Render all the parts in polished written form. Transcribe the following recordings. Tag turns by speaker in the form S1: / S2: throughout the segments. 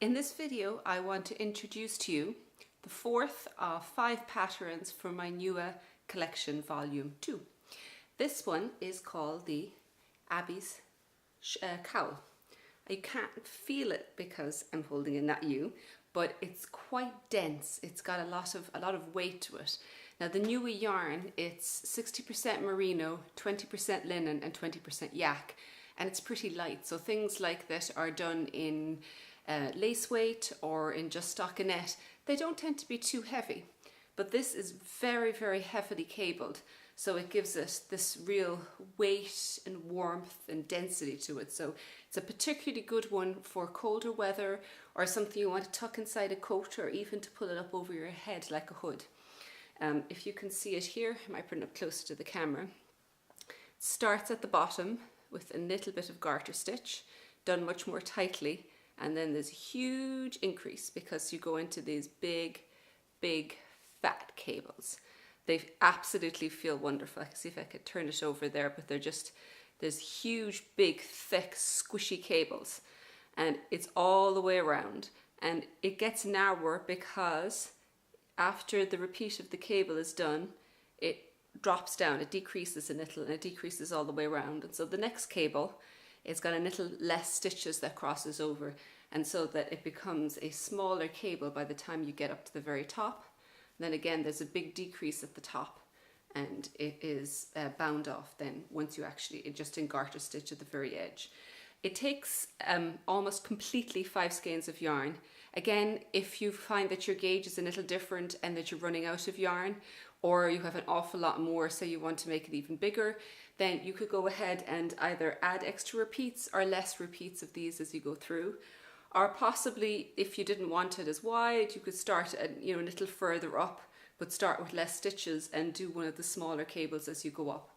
S1: In this video, I want to introduce to you the fourth of 5 patterns for my Nua Collection Volume 2. This one is called the Abys Cowl. You can't feel it because I'm holding it, not you, but it's quite dense. It's got a lot of weight to it. Now the Nua yarn, it's 60% merino, 20% linen and 20% yak, and it's pretty light. So things like that are done in lace weight or in just stockinette. They don't tend to be too heavy, but this is very, very heavily cabled. So it gives us this real weight and warmth and density to it. So it's a particularly good one for colder weather or something you want to tuck inside a coat or even to pull it up over your head like a hood. If you can see it here, I might bring it up closer to the camera. It starts at the bottom with a little bit of garter stitch, done much more tightly, and then there's a huge increase because you go into these big, big, fat cables. They absolutely feel wonderful. I can see if I could turn it over there, but there's huge, big, thick, squishy cables, and it's all the way around. And it gets narrower because after the repeat of the cable is done, it drops down, it decreases a little, and it decreases all the way around. And so the next cable, it's got a little less stitches that crosses over, and so that it becomes a smaller cable by the time you get up to the very top. And then again, there's a big decrease at the top, and it is bound off then once you actually just in garter stitch at the very edge. It takes almost completely 5 skeins of yarn. Again, if you find that your gauge is a little different and that you're running out of yarn, or you have an awful lot more, so you want to make it even bigger, then you could go ahead and either add extra repeats or less repeats of these as you go through. Or possibly, if you didn't want it as wide, you could start a little further up, but start with less stitches and do one of the smaller cables as you go up.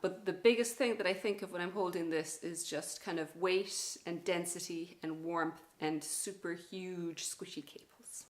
S1: But the biggest thing that I think of when I'm holding this is just kind of weight and density and warmth and super huge squishy cable.